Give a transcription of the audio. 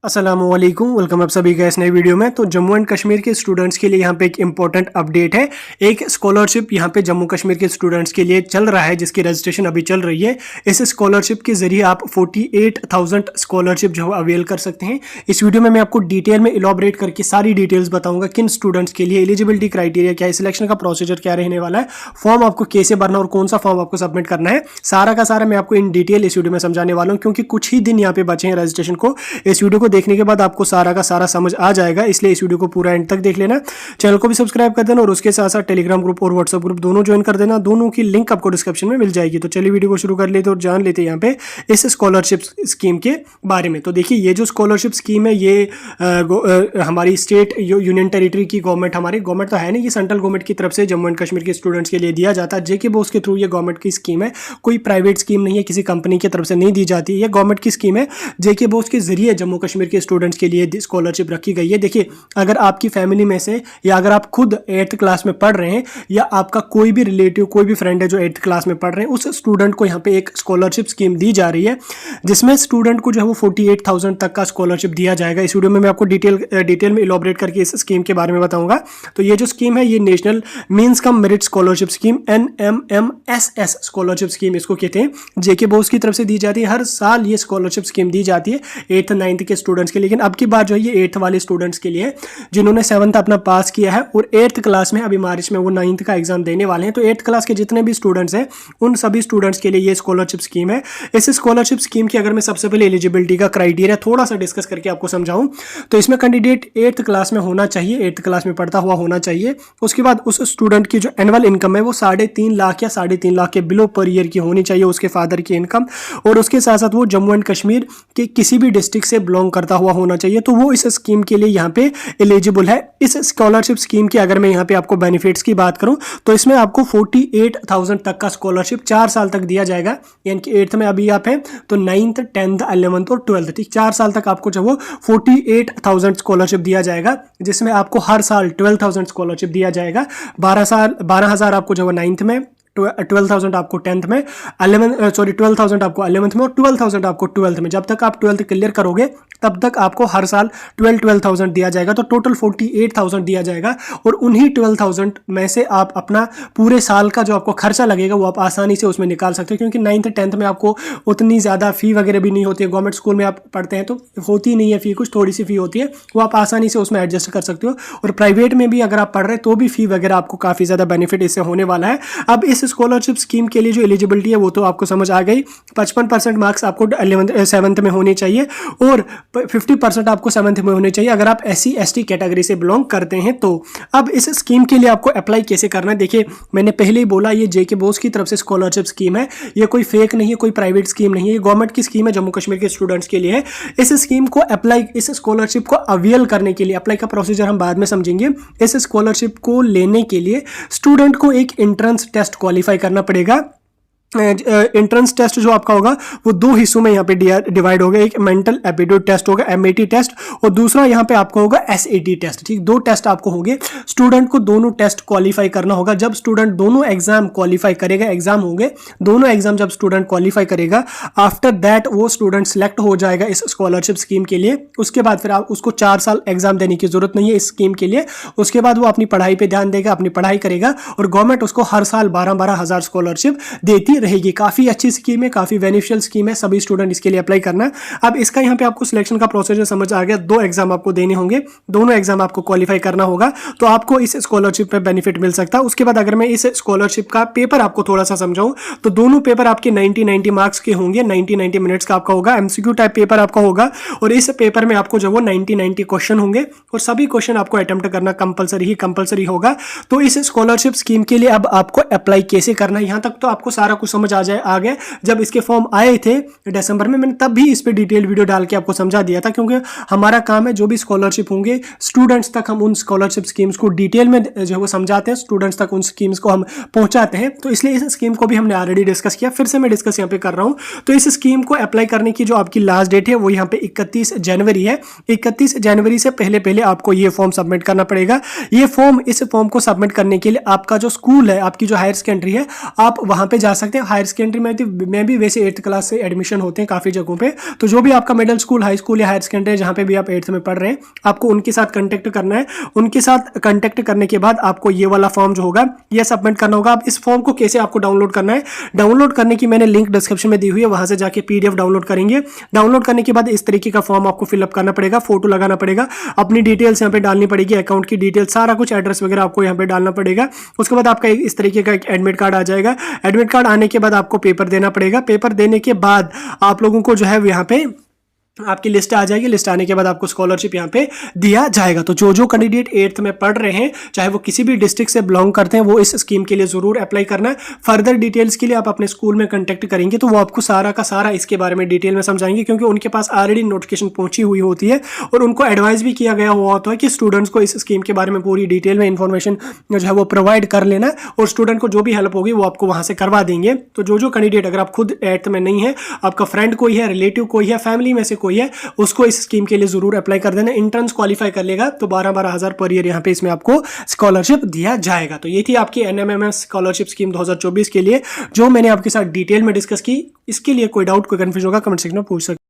अस्सलामुअलैकुम, वेलकम आप सभी का इस नई वीडियो में। तो जम्मू एंड कश्मीर के स्टूडेंट्स के लिए यहाँ पे एक इंपॉर्टेंट अपडेट है। एक स्कॉलरशिप यहाँ पे जम्मू कश्मीर के स्टूडेंट्स के लिए चल रहा है, जिसकी रजिस्ट्रेशन अभी चल रही है। इस स्कॉलरशिप के जरिए आप 48,000 स्कॉलरशिप जो है अवेल कर सकते हैं। इस वीडियो में मैं आपको डिटेल में इलॉबरेट करके सारी डिटेल्स बताऊंगा, किन स्टूडेंट्स के लिए एलिजिबिलिटी क्राइटेरिया क्या है, सिलेक्शन का प्रोसीजर क्या रहने वाला है, फॉर्म आपको कैसे भरना और कौन सा फॉर्म आपको सबमिट करना है। सारा का सारा मैं आपको इन डिटेल इस वीडियो में समझाने वाला हूँ, क्योंकि कुछ ही दिन यहाँ पे बचे हैं रजिस्ट्रेशन को। इस वीडियो को देखने के बाद आपको सारा का सारा समझ आ जाएगा, इसलिए इस वीडियो को पूरा एंड तक देख लेना। चैनल को भी सब्सक्राइब कर देना और उसके साथ साथ टेलीग्राम ग्रुप और व्हाट्सएप ग्रुप दोनों ज्वाइन कर देना। दोनों की लिंक आपको डिस्क्रिप्शन में मिल जाएगी। तो चलिए वीडियो को शुरू कर लेते और जान लेते हैं यहाँ पे इस स्कॉलरशिप स्कीम के बारे में। तो देखिए, ये जो स्कॉलरशिप स्कीम है ये हमारी स्टेट यूनियन टेरिटरी की हमारी गवर्नमेंट तो है नहीं, ये सेंट्रल गवर्नमेंट की तरफ से जम्मू एंड कश्मीर के स्टूडेंट्स के लिए दिया जाता है। जेके बोस के थ्रू ये गवर्नमेंट की स्कीम है, कोई प्राइवेट स्कीम नहीं है, किसी कंपनी की तरफ से नहीं दी जाती है। ये गवर्नमेंट की स्कीम है, जेके बोस के जरिए जम्मू कश्मीर के स्टूडेंट्स के लिए स्कॉलरशिप रखी गई है। देखिए, अगर आपकी फैमिली में से या अगर आप खुद 8th क्लास में पढ़ रहे हैं या आपका कोई भी रिलेटिव कोई भी फ्रेंड है जो 8th क्लास में पढ़ रहे हैं, उस स्टूडेंट को यहाँ पे एक स्कॉलरशिप स्कीम दी जा रही है, जिसमें स्टूडेंट को जो है वो 48,000 तक का स्कॉलरशिप दिया जाएगा। इस वीडियो में मैं आपको डिटेल में इलॉबरेट करके इस स्कीम के बारे में बताऊंगा। तो ये जो स्कीम है ये national means cum merit scholarship scheme NMMSS scholarship scheme इसको कहते हैं। जेके बोस की तरफ से दी जाती है। हर साल ये स्कॉलरशिप स्कीम दी जाती है 8th 9th के स्टूडेंट्स के। लेकिन अब की बात जो है ये 8th वाले स्टूडेंट्स के लिए जिन्होंने 7th अपना पास किया है और 8th क्लास में अभी मार्च में वो 9th का एग्जाम देने वाले हैं। तो 8th क्लास के जितने भी स्टूडेंट्स हैं उन सभी स्टूडेंट्स के लिए ये स्कॉलरशिप स्कीम है। इस स्कॉलरशिप स्कीम की अगर मैं सबसे पहले एलिजिबिलिटी का क्राइटेरिया थोड़ा सा डिस्कस करके आपको समझाऊं, तो इसमें कैंडिडेट 8th क्लास में होना चाहिए, 8th क्लास में पढ़ता हुआ होना चाहिए। उसके बाद उस स्टूडेंट की जो एनुअल इनकम है वो 3.5 लाख या 3.5 लाख के बिलो पर ईयर की होनी चाहिए, उसके फादर की इनकम। और उसके साथ साथ वो जम्मू एंड कश्मीर के किसी भी डिस्ट्रिक्ट से बिलोंग करता हुआ होना चाहिए। तो वो इस स्कीम के लिए यहाँ पे एलिजिबल है। इस स्कॉलरशिप स्कीम की अगर मैं यहाँ पे आपको बेनिफिट्स की बात करूं, तो इसमें आपको 48,000 तक का स्कॉलरशिप 4 साल तक दिया जाएगा। यानी कि 8th में अभी आप हैं तो 9th 10th 11th और 12th, ठीक 4 साल तक आपको जो वो 48,000 स्कॉलरशिप दिया जाएगा, जिसमें आपको हर साल 12,000 स्कॉलरशिप दिया जाएगा। 12,000 आपको जो वो 9th में, 12,000 आपको 10th में, 12,000 आपको 11th में और 12,000 आपको 12th में। जब तक आप 12th क्लियर करोगे तब तक आपको हर साल 12,000 दिया जाएगा। तो टोटल 48,000 दिया जाएगा और उन्हीं 12,000 में से आप अपना पूरे साल का जो आपको खर्चा लगेगा वो आप आसानी से उसमें निकाल सकते हो, क्योंकि 9th 10th में आपको उतनी ज़्यादा फ़ी वगैरह भी नहीं होती है। गवर्नमेंट स्कूल में आप पढ़ते हैं तो होती नहीं है फ़ी, कुछ थोड़ी सी फ़ी होती है, वो आप आसानी से उसमें एडजस्ट कर सकते हो। और प्राइवेट में भी अगर आप पढ़ रहे हैं तो भी फ़ी वगैरह आपको काफ़ी ज़्यादा बेनिफिट इससे होने वाला है। अब इस स्कॉलरशिप स्कीम के लिए जो एलिजिबिलिटी है वो तो आपको समझ आ गई। 55% मार्क्स आपको 7th में होने चाहिए और 50% आपको 7th में होने चाहिए अगर आप SC ST कैटेगरी से बिलोंग करते हैं। तो अब इस स्कीम के लिए आपको अप्लाई कैसे करना है, देखिए मैंने पहले ही बोला ये जेके बोस की तरफ से स्कॉलरशिप स्कीम है, ये कोई फेक नहीं है, कोई प्राइवेट स्कीम नहीं है, ये गवर्नमेंट की स्कीम है, जम्मू कश्मीर के स्टूडेंट्स के लिए है। इस स्कीम को अप्लाई, इस स्कॉलरशिप को अवेल करने के लिए, अप्लाई का प्रोसीजर हम बाद में समझेंगे। इस स्कॉलरशिप को लेने के लिए स्टूडेंट को एक एंट्रेंस टेस्ट क्वालिफाई करना पड़ेगा। एंट्रेंस टेस्ट जो आपका होगा वो 2 हिस्सों में यहाँ पे डिवाइड होगा। एक मेंटल एप्टीट्यूड टेस्ट होगा MAT टेस्ट और दूसरा यहाँ पे आपका होगा SAT टेस्ट, ठीक 2 टेस्ट आपको होंगे। स्टूडेंट को दोनों टेस्ट क्वालिफाई करना होगा। जब स्टूडेंट दोनों एग्जाम क्वालिफाई करेगा, एग्जाम होंगे दोनों एग्जाम जब स्टूडेंट क्वालिफाई करेगा, आफ्टर दैट वो स्टूडेंट सिलेक्ट हो जाएगा इस स्कॉलरशिप स्कीम के लिए। उसके बाद फिर आप उसको 4 साल एग्जाम देने की जरूरत नहीं है इस स्कीम के लिए। उसके बाद वो अपनी पढ़ाई पे ध्यान देगा, अपनी पढ़ाई करेगा और गवर्नमेंट उसको हर साल 12-12 हज़ार स्कॉलरशिप देती रहेगी। काफी अच्छी स्कीम है, काफी बेनिफिशियल स्कीम है, सभी स्टूडेंट इसके लिए अप्लाई करना है। अब इसका यहाँ पे आपको सिलेक्शन का प्रोसीजर समझ आ गया। 2 एग्जाम आपको देने होंगे, दोनों एग्जाम आपको क्वालिफाई करना होगा, तो आपको इस स्कॉलरशिप पे बेनिफिट मिल सकता है। उसके बाद अगर मैं इस स्कॉलरशिप का पेपर आपको थोड़ा सा समझाऊं, तो दोनों पेपर आपके 90 मार्क्स के होंगे, 90 मिनट्स का आपका होगा। MCQ टाइप पेपर आपका होगा और इस पेपर में आपको जो वो 90 क्वेश्चन होंगे और सभी क्वेश्चन आपको अटेम्प्ट करना कंपलसरी होगा। तो इस स्कॉलरशिप स्कीम के लिए अब आपको अप्लाई कैसे करना है, यहाँ तक तो आपको सारा कुछ समझ आ गया। जब इसके फॉर्म आए थे दिसंबर में, मैंने तब भी इस पे डिटेल वीडियो डाल के आपको समझा दिया था, क्योंकि हमारा काम है जो भी स्कॉलरशिप होंगे स्टूडेंट्स तक हम उन स्कॉलरशिप स्कीम्स को डिटेल में जो है वो समझाते हैं, स्टूडेंट्स तक उन स्कीम्स को हम पहुंचाते हैं। तो इसलिए इस स्कीम को भी हमने ऑलरेडी डिस्कस किया, फिर से मैं डिस्कस यहाँ पे कर रहा हूँ। तो इस स्कीम को अप्लाई करने की जो आपकी लास्ट डेट है वो यहाँ पे 31 जनवरी है। 31 जनवरी से पहले आपको ये फॉर्म सबमिट करना पड़ेगा। इस फॉर्म को सबमिट करने के लिए आपका जो स्कूल है, आपकी जो हायर सेकेंडरी है, आप वहां पे जा सकते हैं। हायर सेकेंडरी में भी वैसे 8th क्लास से एडमिशन होते हैं काफ़ी जगहों पे। तो जो भी आपका मिडिल स्कूल, हाई स्कूल या हायर सेकेंडरी जहाँ पे भी आप 8th में पढ़ रहे हैं, आपको उनके साथ कंटेक्ट करना है। उनके साथ कंटेक्ट करने के बाद आपको ये वाला फॉर्म जो होगा ये सबमिट करना होगा। अब इस फॉर्म को कैसे आपको डाउनलोड करना है, डाउनलोड करने की मैंने लिंक डिस्क्रिप्शन में दी हुई है, वहां से जाके PDF डाउनलोड करेंगे। डाउनलोड करने के बाद इस तरीके का फॉर्म आपको फिलअप करना पड़ेगा, फोटो लगाना पड़ेगा, अपनी डिटेल्स यहाँ पे डालनी पड़ेगी, अकाउंट की डिटेल, सारा कुछ, एड्रेस वगैरह आपको यहाँ पे डालना पड़ेगा। उसके बाद आपका इस तरीके का एक एडमिट कार्ड आ जाएगा। एडमिट कार्ड आने के बाद आपको पेपर देना पड़ेगा। पेपर देने के बाद आप लोगों को जो है यहाँ पे आपकी लिस्ट आ जाएगी। लिस्ट आने के बाद आपको स्कॉलरशिप यहाँ पे दिया जाएगा। तो जो कैंडिडेट 8th में पढ़ रहे हैं, चाहे वो किसी भी डिस्ट्रिक्ट से बिलोंग करते हैं, वो इस स्कीम के लिए जरूर अप्लाई करना है। फर्दर डिटेल्स के लिए आप अपने स्कूल में कंटेक्ट करेंगे तो वो आपको सारा का सारा इसके बारे में डिटेल में समझाएंगे, क्योंकि उनके पास ऑलरेडी नोटिफिकेशन पहुंची हुई होती है और उनको एडवाइस भी किया गया हुआ होता है कि स्टूडेंट्स को इस स्कीम के बारे में पूरी डिटेल में इंफॉर्मेशन जो है वो प्रोवाइड कर लेना, और स्टूडेंट को जो भी हेल्प होगी वो आपको वहां से करवा देंगे। तो जो कैंडिडेट, अगर आप खुद 8th में नहीं है, आपका फ्रेंड कोई है, रिलेटिव कोई है, फैमिली में से कोई है, उसको इस स्कीम के लिए जरूर अप्लाई कर देना। इंटर्न्स क्वालिफाई कर लेगा तो 12-12 हज़ार पर ईयर यहाँ पे इसमें आपको स्कॉलरशिप दिया जाएगा। तो ये थी आपकी NMMS स्कॉलरशिप स्कीम 2024 के लिए, जो मैंने आपके साथ डिटेल में डिस्कस की। इसके लिए कोई डाउट, कोई कंफ्यूजन होगा, कमेंट सेक्शन में पूछ सकते हैं।